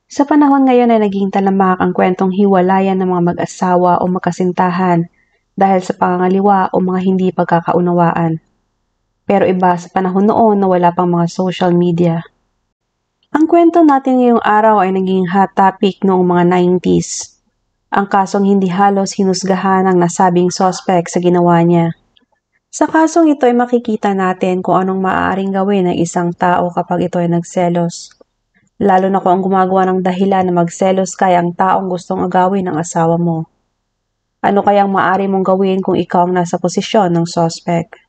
Sa panahon ngayon ay naging talamak ang kwentong hiwalayan ng mga mag-asawa o magkasintahan dahil sa pangangaliwa o mga hindi pagkakaunawaan. Pero iba sa panahon noon na wala pang mga social media. Ang kwento natin ngayong araw ay naging hot topic noong mga 90s. Ang kasong hindi halos hinusgahan ang nasabing suspect sa ginawa niya. Sa kasong ito ay makikita natin kung anong maaaring gawin ng isang tao kapag ito ay nagselos. Lalo na kung ang gumagawa ng dahilan na magselos kay ang taong gustong agawin ng asawa mo. Ano kayang maaari mong gawin kung ikaw ang nasa posisyon ng suspect?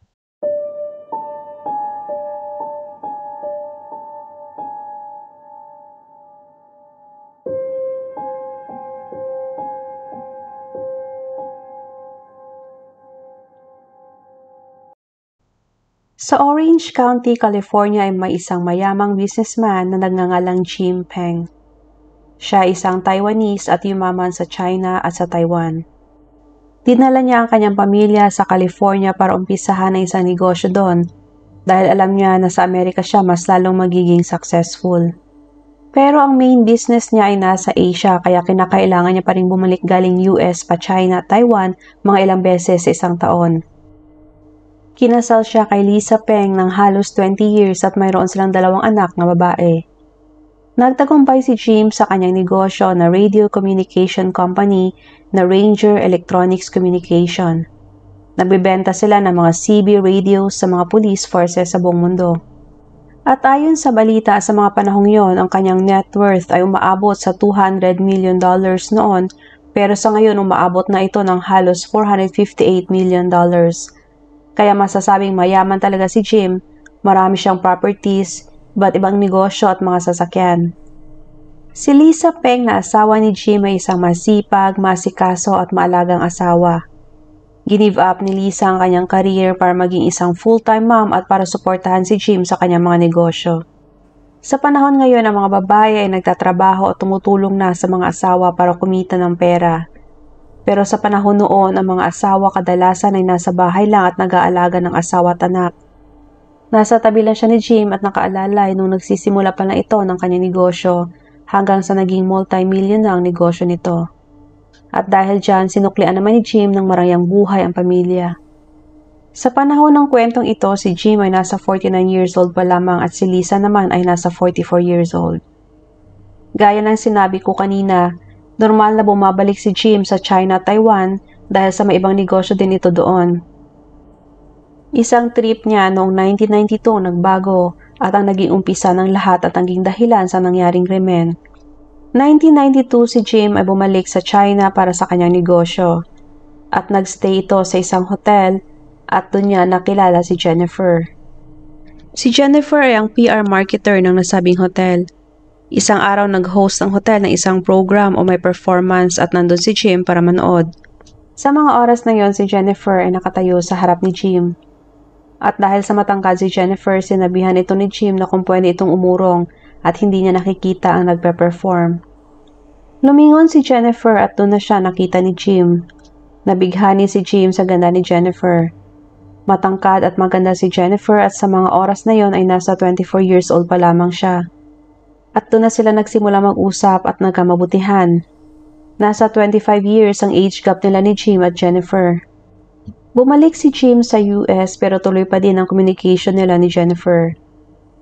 Sa Orange County, California ay may isang mayamang businessman na nagngangalang Jim Peng. Siya ay isang Taiwanese at yumaman sa China at sa Taiwan. Dinala niya ang kanyang pamilya sa California para umpisahan ang isang negosyo doon dahil alam niya na sa Amerika siya mas lalong magiging successful. Pero ang main business niya ay nasa Asia kaya kinakailangan niya pa rin bumalik galing US pa China at Taiwan mga ilang beses sa isang taon. Kinasal siya kay Lisa Peng ng halos 20 years at mayroon silang 2 anak na babae. Nagtagumpay si Jim sa kanyang negosyo na radio communication company na Ranger Electronics Communication. Nagbebenta sila ng mga CB radios sa mga police forces sa buong mundo. At ayon sa balita sa mga panahong yon, ang kanyang net worth ay umaabot sa $200 million noon pero sa ngayon umaabot na ito ng halos $458 million. Kaya masasabing mayaman talaga si Jim, marami siyang properties, iba't ibang negosyo at mga sasakyan. Si Lisa Peng na asawa ni Jim ay isang masipag, masikaso at maalagang asawa. Give up ni Lisa ang kanyang career para maging isang full-time mom at para suportahan si Jim sa kanyang mga negosyo. Sa panahon ngayon, ang mga babae ay nagtatrabaho at tumutulong na sa mga asawa para kumita ng pera. Pero sa panahon noon, ang mga asawa kadalasan ay nasa bahay lang at nag-aalaga ng asawa at anak. Nasa tabi lang siya ni Jim at nakaalalay nung nagsisimula pa lang ito ng kanyang negosyo hanggang sa naging multi-million na ang negosyo nito. At dahil dyan, sinuklian naman ni Jim ng marayang buhay ang pamilya. Sa panahon ng kwentong ito, si Jim ay nasa 49 years old pa lamang at si Lisa naman ay nasa 44 years old. Gaya ng sinabi ko kanina, normal na bumabalik si Jim sa China at Taiwan dahil sa may ibang negosyo din ito doon. Isang trip niya noong 1992 nagbago at ang naging umpisa ng lahat at naging dahilan sa nangyaring krimen. 1992 si Jim ay bumalik sa China para sa kanyang negosyo at nagstay ito sa isang hotel at doon niya nakilala si Jennifer. Si Jennifer ay ang PR marketer ng nasabing hotel. Isang araw nag-host ng hotel ng isang program o may performance at nandun si Jim para manood. Sa mga oras na yon, si Jennifer ay nakatayo sa harap ni Jim. At dahil sa matangkad si Jennifer, sinabihan ito ni Jim na kung pwede itong umurong at hindi niya nakikita ang nagpe-perform. Lumingon si Jennifer at doon na siya nakita ni Jim. Nabighani si Jim sa ganda ni Jennifer. Matangkad at maganda si Jennifer at sa mga oras na yon ay nasa 24 years old pa lamang siya. At doon na sila nagsimula mag-usap at nagkamabutihan. Nasa 25 years ang age gap nila ni Jim at Jennifer. Bumalik si Jim sa US pero tuloy pa din ang communication nila ni Jennifer.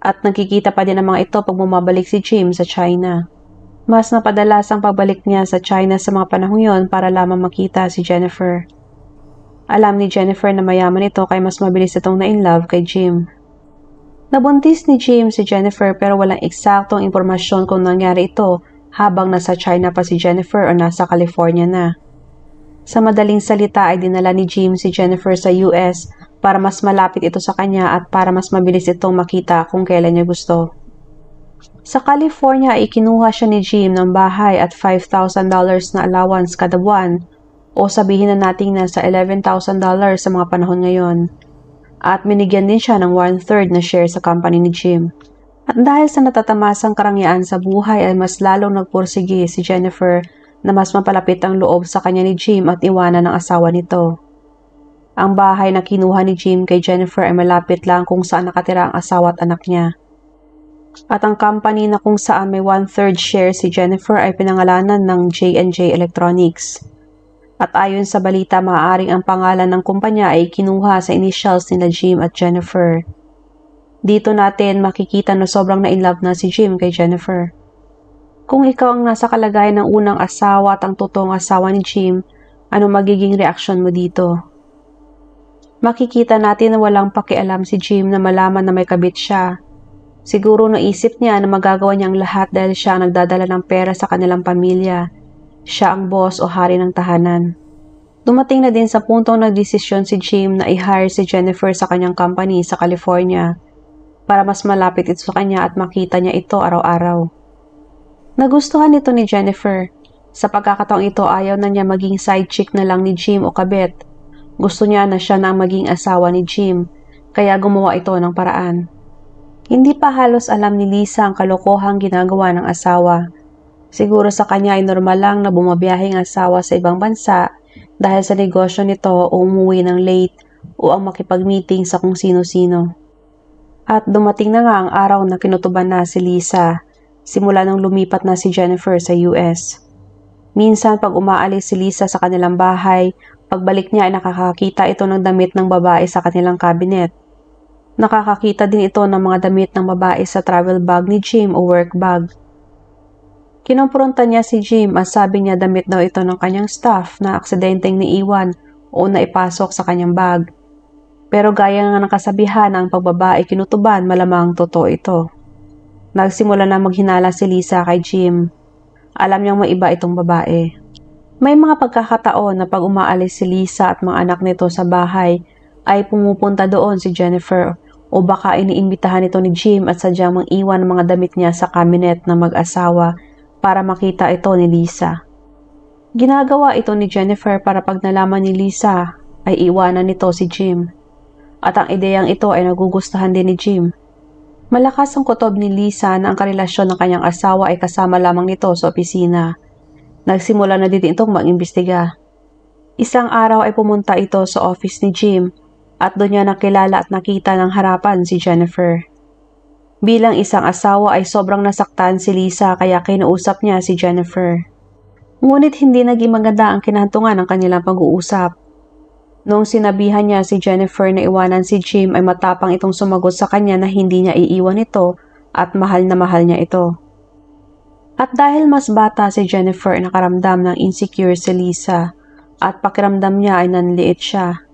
At nagkikita pa din ang mga ito pag bumabalik si Jim sa China. Mas napadalas ang pagbalik niya sa China sa mga panahong yon para lamang makita si Jennifer. Alam ni Jennifer na mayaman ito kaya mas mabilis itong na-in-love kay Jim. Nabuntis ni Jim si Jennifer pero walang eksaktong impormasyon kung nangyari ito habang nasa China pa si Jennifer o nasa California na. Sa madaling salita ay dinala ni Jim si Jennifer sa US para mas malapit ito sa kanya at para mas mabilis itong makita kung kailan niya gusto. Sa California ay ikinuha siya ni Jim ng bahay at $5,000 na allowance kada buwan o sabihin na natin na sa $11,000 sa mga panahon ngayon. At minigyan din siya ng 1/3 na share sa company ni Jim. At dahil sa natatamasang karangyaan sa buhay ay mas lalong nagpursige si Jennifer na mas mapalapit ang loob sa kanya ni Jim at iwanan ng asawa nito. Ang bahay na kinuha ni Jim kay Jennifer ay malapit lang kung saan nakatira ang asawa at anak niya. At ang company na kung saan may 1/3 share si Jennifer ay pinangalanan ng J&J Electronics. At ayon sa balita, maaaring ang pangalan ng kumpanya ay kinuha sa initials nila Jim at Jennifer. Dito natin makikita na sobrang na-inlove na si Jim kay Jennifer. Kung ikaw ang nasa kalagayan ng unang asawa at ang totoong asawa ni Jim, ano magiging reaksyon mo dito? Makikita natin na walang pakialam si Jim na malaman na may kabit siya. Siguro naisip niya na magagawa niyang lahat dahil siya ang nagdadala ng pera sa kanilang pamilya. Siya ang boss o hari ng tahanan. Dumating na din sa puntong nagdesisyon si Jim na i-hire si Jennifer sa kanyang company sa California para mas malapit ito sa kanya at makita niya ito araw-araw. Nagustuhan ito ni Jennifer. Sa pagkakataong ito, ayaw na niya maging side chick na lang ni Jim o kabet. Gusto niya na siya na ang maging asawa ni Jim, kaya gumawa ito ng paraan. Hindi pa halos alam ni Lisa ang kalokohang ginagawa ng asawa. Siguro sa kanya ay normal lang na bumabiyaheng asawa sa ibang bansa dahil sa negosyo nito o umuwi ng late o ang makipag-meeting sa kung sino-sino. At dumating na nga ang araw na kinutuban na si Lisa, simula nang lumipat na si Jennifer sa US. Minsan pag umaalis si Lisa sa kanilang bahay, pagbalik niya ay nakakakita ito ng damit ng babae sa kanilang cabinet. Nakakakita din ito ng mga damit ng babae sa travel bag ni Jim o work bag. Kinompronta niya si Jim at sabi niya damit daw ito ng kanyang staff na aksidenteng niiwan o naipasok sa kanyang bag. Pero gaya nga ng kasabihan ang pagbabae kinutuban, malamang totoo ito. Nagsimula na maghinala si Lisa kay Jim. Alam niyang may iba itong babae. May mga pagkakataon na pag umaalis si Lisa at mga anak nito sa bahay ay pumupunta doon si Jennifer o baka iniimbitahan ito ni Jim at sadyang mang-iwan ng mga damit niya sa cabinet ng mag-asawa para makita ito ni Lisa. Ginagawa ito ni Jennifer para pag nalaman ni Lisa ay iwanan nito si Jim. At ang ideyang ito ay nagugustuhan din ni Jim. Malakas ang kutob ni Lisa na ang karelasyon ng kanyang asawa ay kasama lamang nito sa opisina. Nagsimula na din itong mag-imbestiga. Isang araw ay pumunta ito sa office ni Jim at doon niya nakilala at nakita ng harapan si Jennifer. Bilang isang asawa ay sobrang nasaktan si Lisa kaya kinausap niya si Jennifer. Ngunit hindi naging maganda ang kinahantungan ng kanilang pag-uusap. Noong sinabihan niya si Jennifer na iwanan si Jim ay matapang itong sumagot sa kanya na hindi niya iiwan ito at mahal na mahal niya ito. At dahil mas bata si Jennifer ay nakaramdam ng insecure si Lisa at pakiramdam niya ay nanliit siya.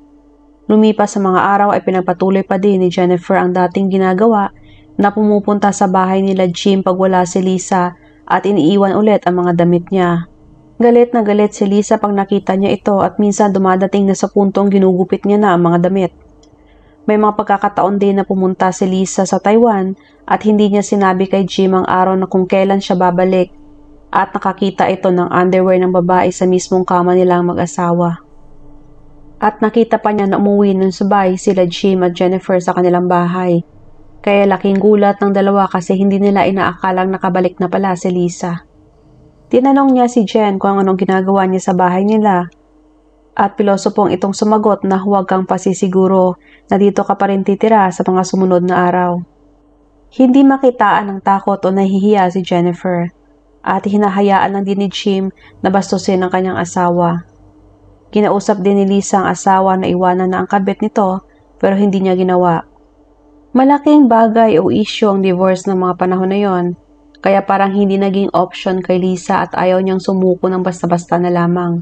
Lumipas sa mga araw ay pinagpatuloy pa din ni Jennifer ang dating ginagawa na pumupunta sa bahay nila Jim pag wala si Lisa at iniiwan ulit ang mga damit niya. Galit na galit si Lisa pag nakita niya ito at minsan dumadating na sa puntong ginugupit niya na ang mga damit. May mga pagkakataon din na pumunta si Lisa sa Taiwan at hindi niya sinabi kay Jim ang araw na kung kailan siya babalik at nakakita ito ng underwear ng babae sa mismong kama nilang mag-asawa. At nakita pa niya na umuwi ng sabay sila Jim at Jennifer sa kanilang bahay. Kaya laking gulat ng dalawa kasi hindi nila inaakalang nakabalik na pala si Lisa. Tinanong niya si Jen kung anong ginagawa niya sa bahay nila. At pilosopong itong sumagot na huwag kang pasisiguro na dito ka pa rin titira sa mga sumunod na araw. Hindi makitaan ng takot o nahihiya si Jennifer at hinahayaan lang din ni Jim na bastusin ang kanyang asawa. Kinausap din ni Lisa ang asawa na iwanan na ang kabit nito pero hindi niya ginawa. Malaking bagay o issue ang divorce ng mga panahon na yon. Kaya parang hindi naging option kay Lisa at ayaw niyang sumuko ng basta-basta na lamang.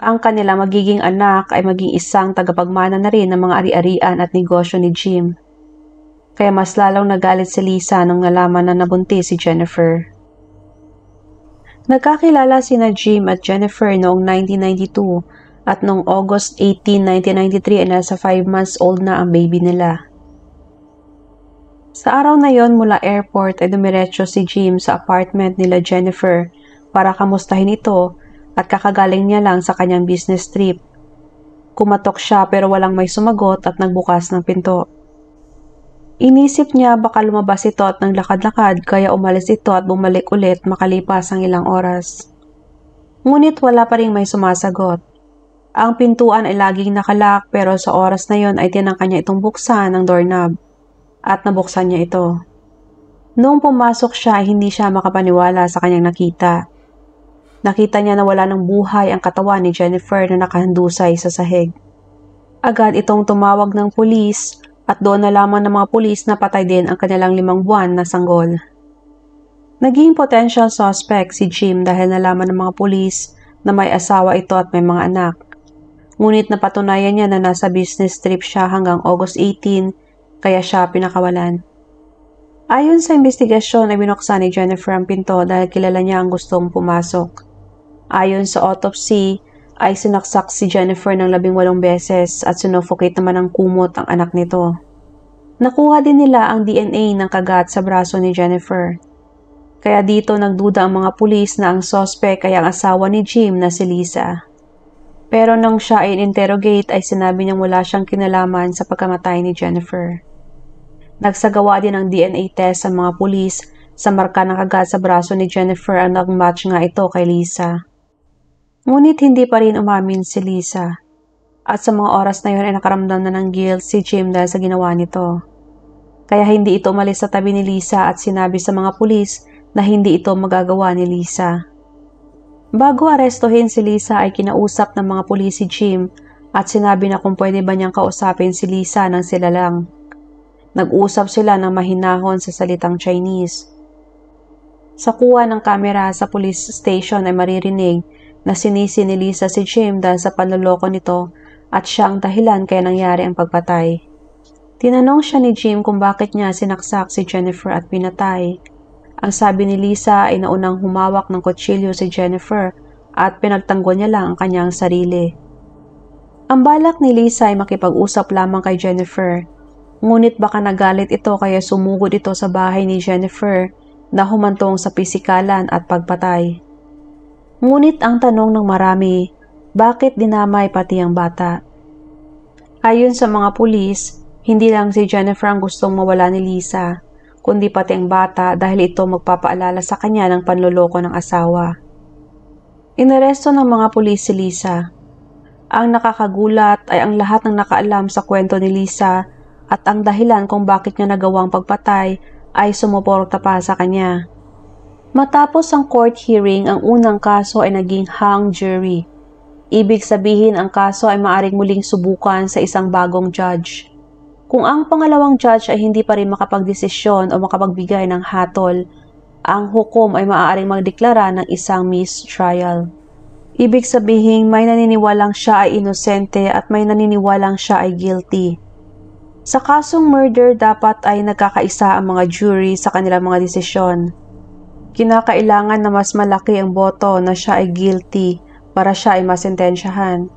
Ang kanila magiging anak ay maging isang tagapagmana na rin ng mga ari-arian at negosyo ni Jim. Kaya mas lalong nagalit si Lisa nung nalaman na nabuntis si Jennifer. Nagkakilala sina Jim at Jennifer noong 1992 at noong August 18, 1993 ay nasa 5 months old na ang baby nila. Sa araw na yon mula airport ay dumiretso si Jim sa apartment nila Jennifer para kamustahin ito at kakagaling niya lang sa kanyang business trip. Kumatok siya pero walang may sumagot at nagbukas ng pinto. Inisip niya baka lumabas ito at naglakad-lakad kaya umalis ito at bumalik ulit makalipas ang ilang oras. Ngunit wala pa ring may sumasagot. Ang pintuan ay laging nakalak pero sa oras na yon ay tinangka niya itong buksan ng doorknob. At nabuksan niya ito. Noong pumasok siya ay hindi siya makapaniwala sa kanyang nakita. Nakita niya na wala ng buhay ang katawan ni Jennifer na nakahandusay sa sahig. Agad itong tumawag ng pulis at doon nalaman ng mga pulis na patay din ang kanilang 5 buwan na sanggol. Naging potential suspect si Jim dahil nalaman ng mga pulis na may asawa ito at may mga anak. Ngunit napatunayan niya na nasa business trip siya hanggang August 18 kaya siya pinakawalan. Ayon sa investigasyon ay binuksan ni Jennifer ang pinto dahil kilala niya ang gustong pumasok. Ayon sa autopsy ay sinaksak si Jennifer ng 18 beses at sinuffocate naman ng kumot ang anak nito. Nakuha din nila ang DNA ng kagat sa braso ni Jennifer. Kaya dito nagduda ang mga pulis na ang suspect ay ang asawa ni Jim na si Lisa. Pero nang siya ay in-interrogate ay sinabi niyang wala siyang kinalaman sa pagkamatay ni Jennifer. Nagsagawa din ng DNA test sa mga pulis sa marka ng kagat sa braso ni Jennifer at nag-match nga ito kay Lisa. Ngunit hindi pa rin umamin si Lisa. At sa mga oras na yun ay nakaramdam na ng guilt si Jim dahil sa ginawa nito. Kaya hindi ito umalis sa tabi ni Lisa at sinabi sa mga pulis na hindi ito magagawa ni Lisa. Bago arestuhin si Lisa ay kinausap ng mga pulis si Jim at sinabi na kung pwede ba niyang kausapin si Lisa nang sila lang. Nag-usap sila ng mahinahon sa salitang Chinese. Sa kuha ng kamera sa police station ay maririnig na sinisi ni Lisa si Jim dahil sa panloloko nito at siya ang dahilan kaya nangyari ang pagpatay. Tinanong siya ni Jim kung bakit niya sinaksak si Jennifer at pinatay. Ang sabi ni Lisa ay naunang humawak ng kutsilyo si Jennifer at pinagtanggol niya lang ang kanyang sarili. Ang balak ni Lisa ay makipag-usap lamang kay Jennifer. Ngunit baka nagalit ito kaya sumugod ito sa bahay ni Jennifer na humantong sa pisikalan at pagpatay. Ngunit ang tanong ng marami, bakit dinamay pati ang bata? Ayon sa mga pulis, hindi lang si Jennifer ang gustong mawala ni Lisa, kundi pati ang bata dahil ito magpapaalala sa kanya ng panloloko ng asawa. Inaresto ng mga pulis si Lisa. Ang nakakagulat ay ang lahat ng nakaalam sa kwento ni Lisa at ang dahilan kung bakit niya nagawang pagpatay ay sumuporta pa sa kanya. Matapos ang court hearing, ang unang kaso ay naging hung jury. Ibig sabihin ang kaso ay maaring muling subukan sa isang bagong judge. Kung ang pangalawang judge ay hindi pa rin makapagdesisyon o makapagbigay ng hatol, ang hukom ay maaaring magdeklara ng isang mistrial. Ibig sabihin may naniniwalang siya ay inosente at may naniniwalang siya ay guilty. Sa kasong murder dapat ay nagkakaisa ang mga jury sa kanilang mga desisyon. Kinakailangan na mas malaki ang boto na siya ay guilty para siya ay masentensyahan.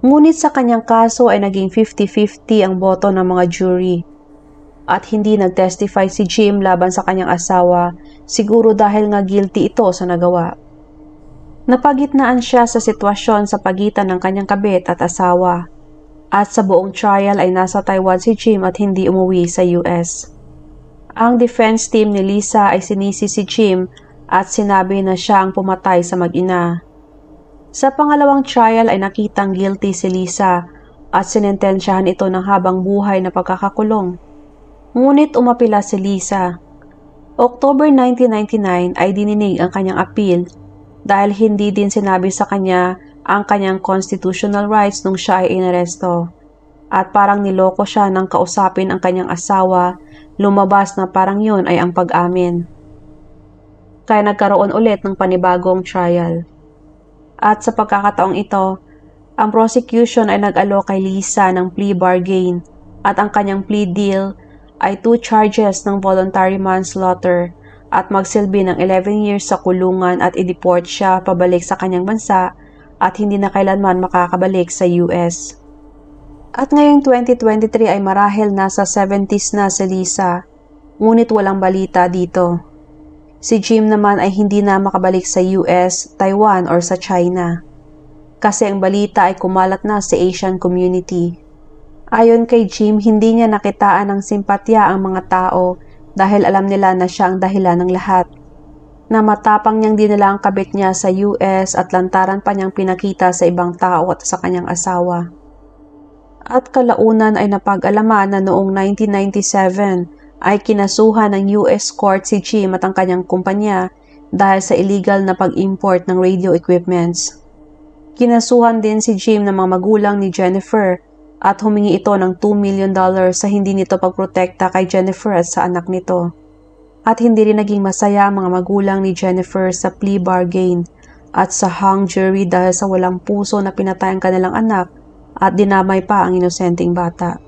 Ngunit sa kanyang kaso ay naging 50-50 ang boto ng mga jury. At hindi nag-testify si Jim laban sa kanyang asawa, siguro dahil nga guilty ito sa nagawa. Napagitnaan siya sa sitwasyon sa pagitan ng kanyang kabit at asawa. At sa buong trial ay nasa Taiwan si Jim at hindi umuwi sa US. Ang defense team ni Lisa ay sinisi si Jim at sinabi na siya ang pumatay sa mag-ina. Sa pangalawang trial ay nakitang guilty si Lisa at sinentensyahan ito ng habang buhay na pagkakakulong. Ngunit umapila si Lisa. October 1999 ay dininig ang kanyang appeal dahil hindi din sinabi sa kanya ang kanyang constitutional rights nung siya ay inaresto. At parang niloko siya nang kausapin ang kanyang asawa, lumabas na parang yun ay ang pag-amin. Kaya nagkaroon ulit ng panibagong trial. At sa pagkakataong ito, ang prosecution ay nag-alok kay Lisa ng plea bargain at ang kanyang plea deal ay 2 charges ng voluntary manslaughter at magsilbi ng 11 years sa kulungan at i-deport siya pabalik sa kanyang bansa at hindi na kailanman makakabalik sa US. At ngayong 2023 ay marahil nasa 70s na si Lisa, ngunit walang balita dito. Si Jim naman ay hindi na makabalik sa US, Taiwan or sa China. Kasi ang balita ay kumalat na sa Asian community. Ayon kay Jim, hindi niya nakitaan ng simpatya ang mga tao dahil alam nila na siya ang dahilan ng lahat. Na matapang niyang dinala ang kabit niya sa US at lantaran pa niyang pinakita sa ibang tao at sa kanyang asawa. At kalaunan ay napag-alaman na noong 1997 ay kinasuhan ng US court si Jim at ang kanyang kumpanya dahil sa illegal na pag-import ng radio equipments. Kinasuhan din si Jim ng mga magulang ni Jennifer at humingi ito ng $2 million sa hindi nito pagprotekta kay Jennifer at sa anak nito. At hindi rin naging masaya ang mga magulang ni Jennifer sa plea bargain at sa hung jury dahil sa walang puso na pinatay ang kanilang anak at dinamay pa ang inosenteng bata.